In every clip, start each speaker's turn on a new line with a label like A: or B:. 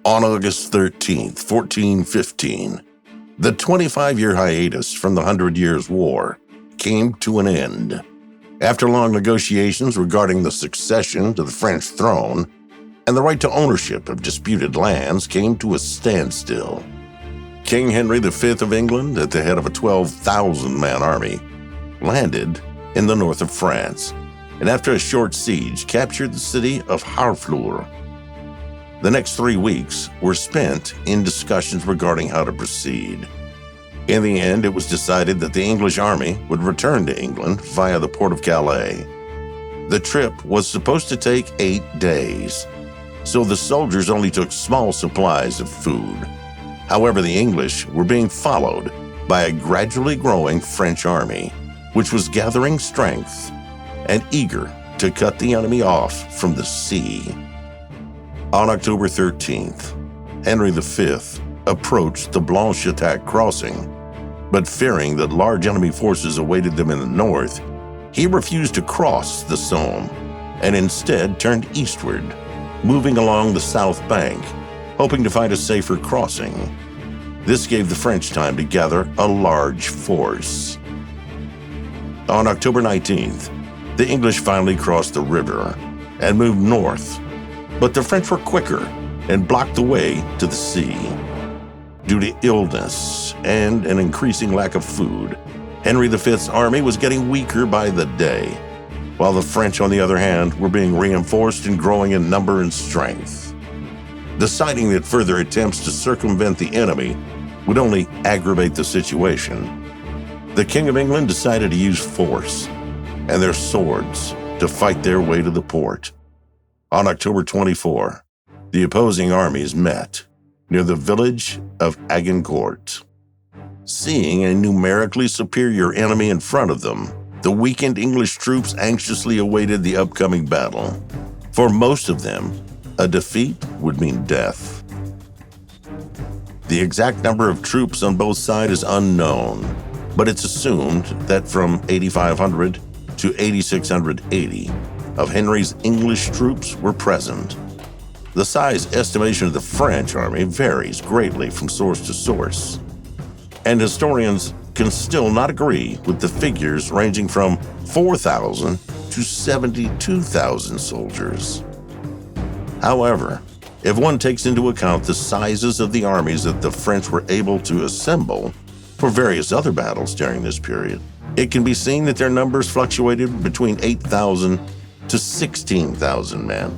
A: On August 13th, 1415, the 25-year hiatus from the 100 Years' War came to an end. After long negotiations regarding the succession to the French throne and the right to ownership of disputed lands came to a standstill. King Henry V of England, at the head of a 12,000-man army, landed in the north of France, and after a short siege, captured the city of Harfleur. The next 3 weeks were spent in discussions regarding how to proceed. In the end, it was decided that the English army would return to England via the port of Calais. The trip was supposed to take 8 days, so the soldiers only took small supplies of food. However, the English were being followed by a gradually growing French army, which was gathering strength and eager to cut the enemy off from the sea. On October 13th, Henry V approached the Blanchetaque crossing, but fearing that large enemy forces awaited them in the north, he refused to cross the Somme and instead turned eastward, moving along the south bank, hoping to find a safer crossing. This gave the French time to gather a large force. On October 19th, the English finally crossed the river and moved north, but the French were quicker and blocked the way to the sea. Due to illness and an increasing lack of food, Henry V's army was getting weaker by the day, while the French, on the other hand, were being reinforced and growing in number and strength. Deciding that further attempts to circumvent the enemy would only aggravate the situation, the King of England decided to use force and their swords to fight their way to the port. On October 24, the opposing armies met near the village of Agincourt. Seeing a numerically superior enemy in front of them, the weakened English troops anxiously awaited the upcoming battle. For most of them, a defeat would mean death. The exact number of troops on both sides is unknown, but it's assumed that from 8,500 to 8,680 of Henry's English troops were present. The size estimation of the French army varies greatly from source to source, and historians can still not agree with the figures ranging from 4,000 to 72,000 soldiers. However, if one takes into account the sizes of the armies that the French were able to assemble for various other battles during this period, it can be seen that their numbers fluctuated between 8,000 to 16,000 men.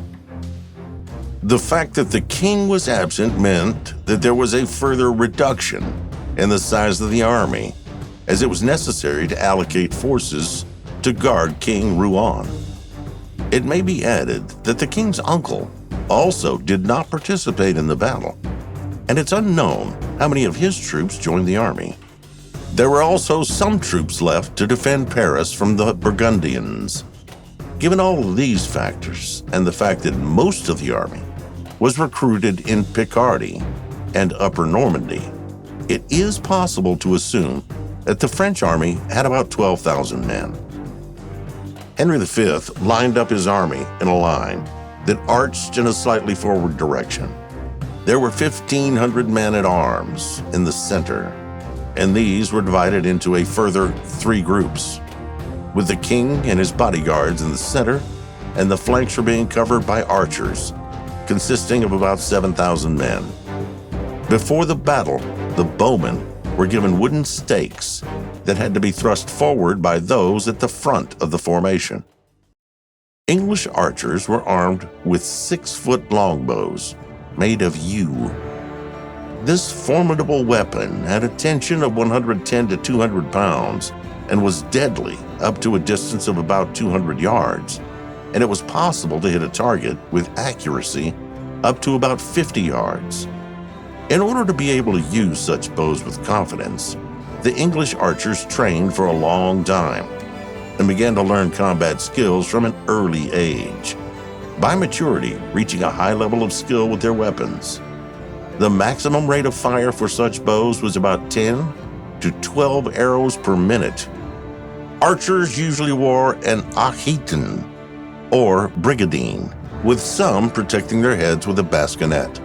A: The fact that the king was absent meant that there was a further reduction in the size of the army, as it was necessary to allocate forces to guard King Rouen. It may be added that the king's uncle also did not participate in the battle, and it's unknown how many of his troops joined the army. There were also some troops left to defend Paris from the Burgundians. Given all of these factors, and the fact that most of the army was recruited in Picardy and Upper Normandy, it is possible to assume that the French army had about 12,000 men. Henry V lined up his army in a line that arched in a slightly forward direction. There were 1,500 men-at-arms in the center, and these were divided into a further 3 groups, with the king and his bodyguards in the center, and the flanks were being covered by archers, consisting of about 7,000 men. Before the battle, the bowmen were given wooden stakes that had to be thrust forward by those at the front of the formation. English archers were armed with 6-foot longbows made of yew. This formidable weapon had a tension of 110 to 200 pounds and was deadly up to a distance of about 200 yards, and it was possible to hit a target with accuracy up to about 50 yards. In order to be able to use such bows with confidence, the English archers trained for a long time and began to learn combat skills from an early age, by maturity reaching a high level of skill with their weapons. The maximum rate of fire for such bows was about 10 to 12 arrows per minute. Archers usually wore an achiton, or brigadine, with some protecting their heads with a bascinet.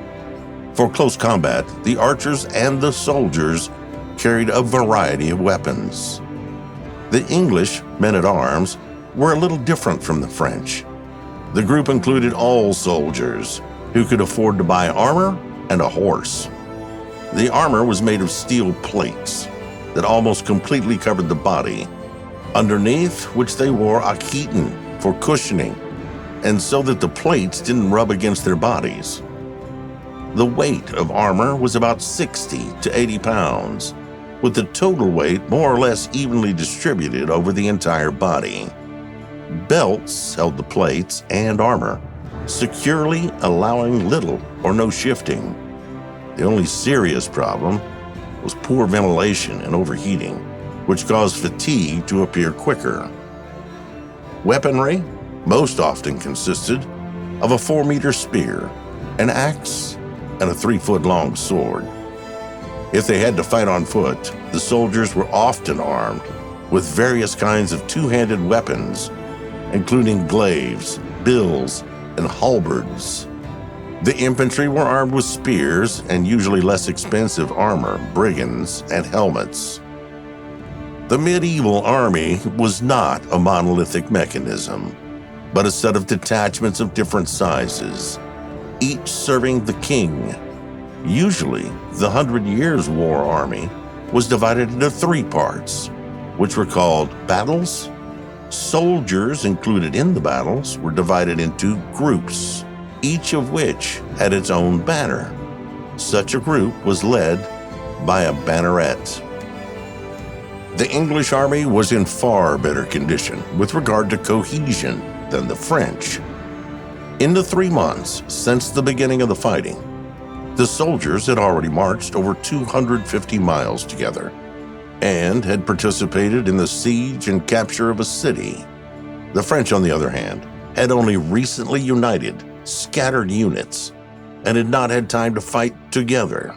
A: For close combat, the archers and the soldiers carried a variety of weapons. The English men-at-arms were a little different from the French. The group included all soldiers who could afford to buy armor and a horse. The armor was made of steel plates that almost completely covered the body, underneath which they wore a chiton for cushioning, and so that the plates didn't rub against their bodies. The weight of armor was about 60 to 80 pounds, with the total weight more or less evenly distributed over the entire body. Belts held the plates and armor, securely allowing little or no shifting. The only serious problem was poor ventilation and overheating, which caused fatigue to appear quicker. Weaponry most often consisted of a 4-meter spear, an axe, and a 3-foot-long sword. If they had to fight on foot, the soldiers were often armed with various kinds of two-handed weapons, including glaives, bills, and halberds. The infantry were armed with spears and usually less expensive armor, brigands, and helmets. The medieval army was not a monolithic mechanism, but a set of detachments of different sizes, each serving the king. Usually, the 100 Years' War army was divided into 3 parts, which were called battles. Soldiers included in the battles were divided into groups, each of which had its own banner. Such a group was led by a banneret. The English army was in far better condition with regard to cohesion than the French. In the 3 months since the beginning of the fighting, the soldiers had already marched over 250 miles together and had participated in the siege and capture of a city. The French, on the other hand, had only recently united, scattered units and had not had time to fight together.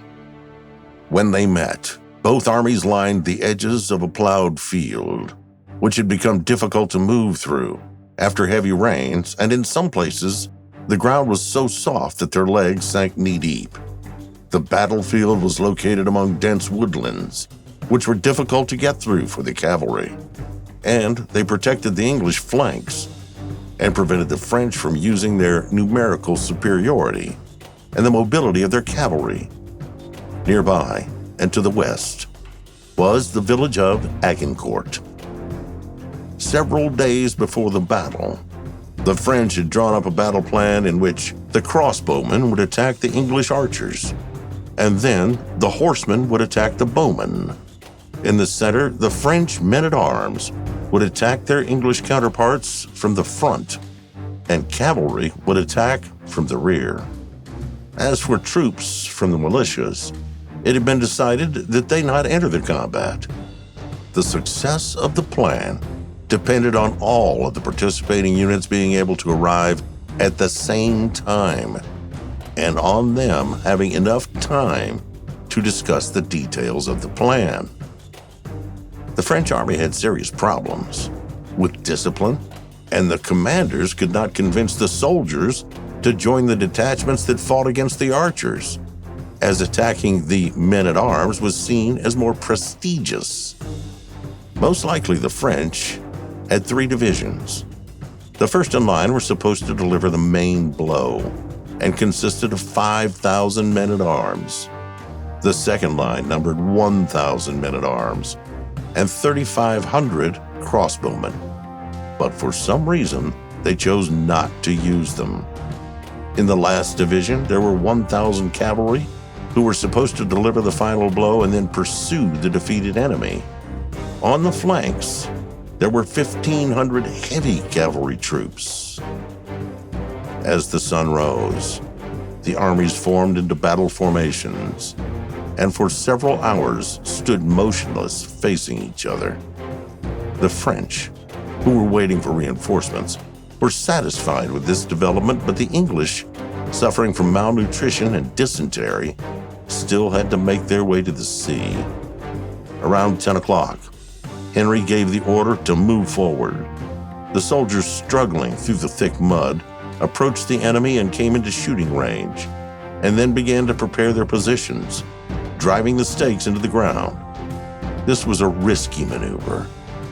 A: When they met, both armies lined the edges of a plowed field, which had become difficult to move through after heavy rains, and in some places, the ground was so soft that their legs sank knee-deep. The battlefield was located among dense woodlands, which were difficult to get through for the cavalry, and they protected the English flanks and prevented the French from using their numerical superiority and the mobility of their cavalry. Nearby, and to the west, was the village of Agincourt. Several days before the battle, the French had drawn up a battle plan in which the crossbowmen would attack the English archers, and then the horsemen would attack the bowmen. In the center, the French men-at-arms would attack their English counterparts from the front, and cavalry would attack from the rear. As for troops from the militias, it had been decided that they not enter the combat. The success of the plan depended on all of the participating units being able to arrive at the same time, and on them having enough time to discuss the details of the plan. The French army had serious problems with discipline, and the commanders could not convince the soldiers to join the detachments that fought against the archers, as attacking the men-at-arms was seen as more prestigious. Most likely the French had 3 divisions. The first in line were supposed to deliver the main blow and consisted of 5,000 men-at-arms. The second line numbered 1,000 men-at-arms and 3,500 crossbowmen, but for some reason they chose not to use them. In the last division, there were 1,000 cavalry who were supposed to deliver the final blow and then pursue the defeated enemy. On the flanks, there were 1,500 heavy cavalry troops. As the sun rose, the armies formed into battle formations, and for several hours stood motionless facing each other. The French, who were waiting for reinforcements, were satisfied with this development, but the English, suffering from malnutrition and dysentery, still had to make their way to the sea. Around 10 o'clock, Henry gave the order to move forward. The soldiers, struggling through the thick mud, approached the enemy and came into shooting range. and then began to prepare their positions, driving the stakes into the ground. This was a risky maneuver,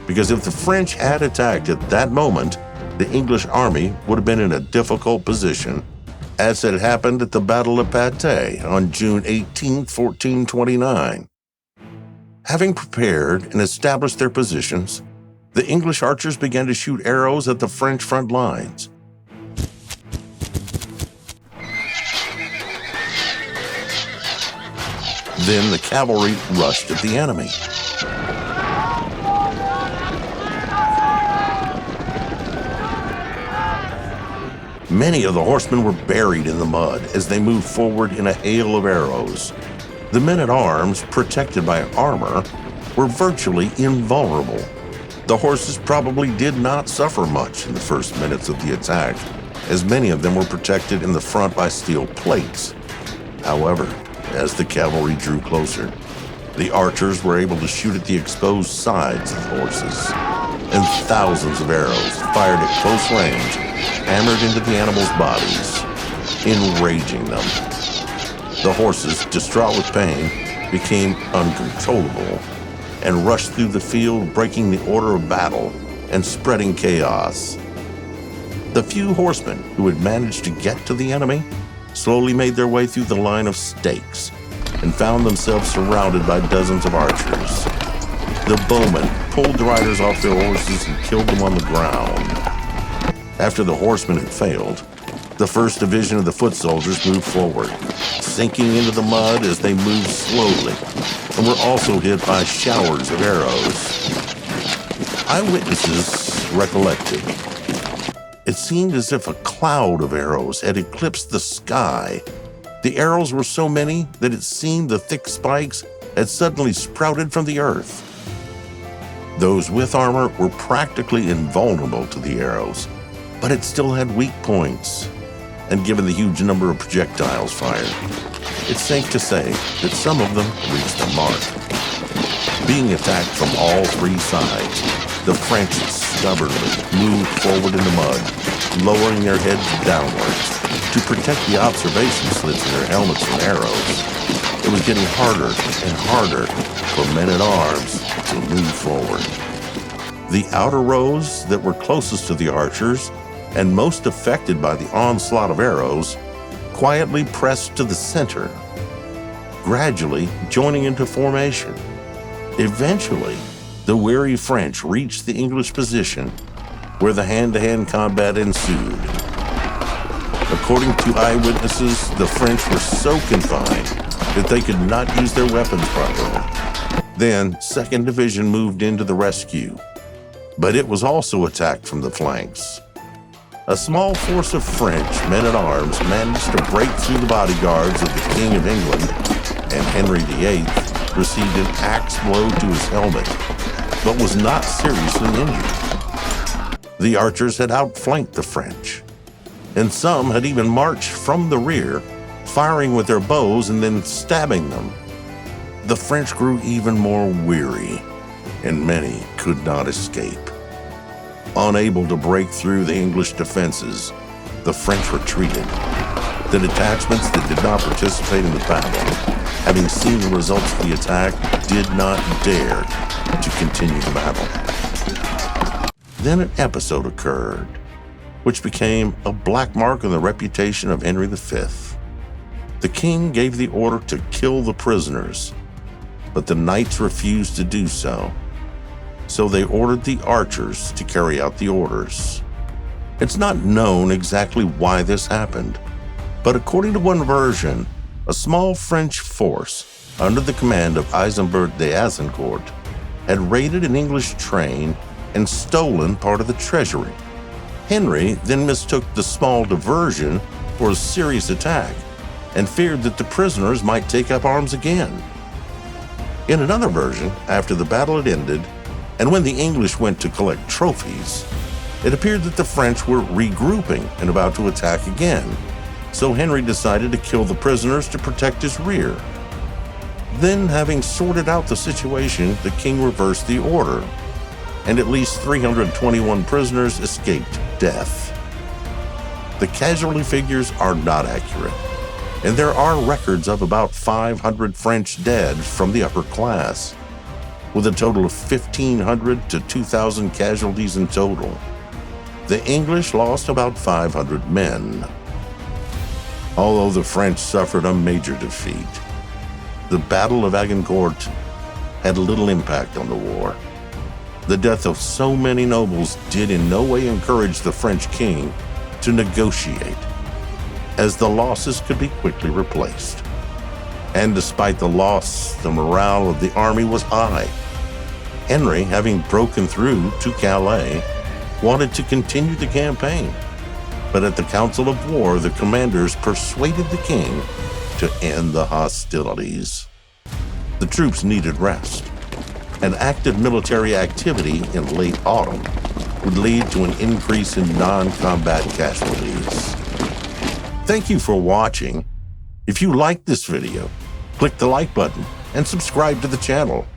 A: because if the French had attacked at that moment, the English army would have been in a difficult position, as had happened at the Battle of Patay on June 18, 1429. Having prepared and established their positions, the English archers began to shoot arrows at the French front lines. Then the cavalry rushed at the enemy. Many of the horsemen were buried in the mud as they moved forward in a hail of arrows. The men-at-arms, protected by armor, were virtually invulnerable. The horses probably did not suffer much in the first minutes of the attack, as many of them were protected in the front by steel plates. However, as the cavalry drew closer, the archers were able to shoot at the exposed sides of the horses, and thousands of arrows fired at close range hammered into the animals' bodies, enraging them. The horses, distraught with pain, became uncontrollable and rushed through the field, breaking the order of battle and spreading chaos. The few horsemen who had managed to get to the enemy slowly made their way through the line of stakes and found themselves surrounded by dozens of archers. The bowmen pulled the riders off their horses and killed them on the ground. After the horsemen had failed, the first division of the foot soldiers moved forward, sinking into the mud as they moved slowly, and were also hit by showers of arrows. Eyewitnesses recollected. It seemed as if a cloud of arrows had eclipsed the sky. The arrows were so many that it seemed the thick spikes had suddenly sprouted from the earth. Those with armor were practically invulnerable to the arrows, but it still had weak points, and given the huge number of projectiles fired, it's safe to say that some of them reached their mark. Being attacked from all three sides, the French stubbornly moved forward in the mud, lowering their heads downwards to protect the observation slits in their helmets from arrows. It was getting harder and harder for men-at-arms to move forward. The outer rows that were closest to the archers and most affected by the onslaught of arrows quietly pressed to the center, gradually joining into formation. Eventually, the weary French reached the English position, where the hand-to-hand combat ensued. According to eyewitnesses, the French were so confined that they could not use their weapons properly. Then, 2nd Division moved in to the rescue, but it was also attacked from the flanks. A small force of French men-at-arms managed to break through the bodyguards of the King of England, and Henry VIII received an axe blow to his helmet, but was not seriously injured. The archers had outflanked the French, and some had even marched from the rear, firing with their bows and then stabbing them. The French grew even more weary, and many could not escape. Unable to break through the English defenses, the French retreated. The detachments that did not participate in the battle, having seen the results of the attack, did not dare to continue the battle. Then an episode occurred, which became a black mark on the reputation of Henry V. The king gave the order to kill the prisoners, but the knights refused to do so. So they ordered the archers to carry out the orders. It's not known exactly why this happened, but according to one version, a small French force under the command of Azincourt de Azincourt had raided an English train and stolen part of the treasury. Henry then mistook the small diversion for a serious attack and feared that the prisoners might take up arms again. In another version, after the battle had ended, and when the English went to collect trophies, it appeared that the French were regrouping and about to attack again, so Henry decided to kill the prisoners to protect his rear. Then, having sorted out the situation, the king reversed the order, and at least 321 prisoners escaped death. The casualty figures are not accurate, and there are records of about 500 French dead from the upper class, with a total of 1,500 to 2,000 casualties in total. The English lost about 500 men. Although the French suffered a major defeat, the Battle of Agincourt had little impact on the war. The death of so many nobles did in no way encourage the French king to negotiate, as the losses could be quickly replaced. And despite the loss, the morale of the army was high. Henry, having broken through to Calais, wanted to continue the campaign, but at the Council of War, the commanders persuaded the king to end the hostilities. The troops needed rest, and active military activity in late autumn would lead to an increase in non-combat casualties. Thank you for watching. If you liked this video, click the like button and subscribe to the channel.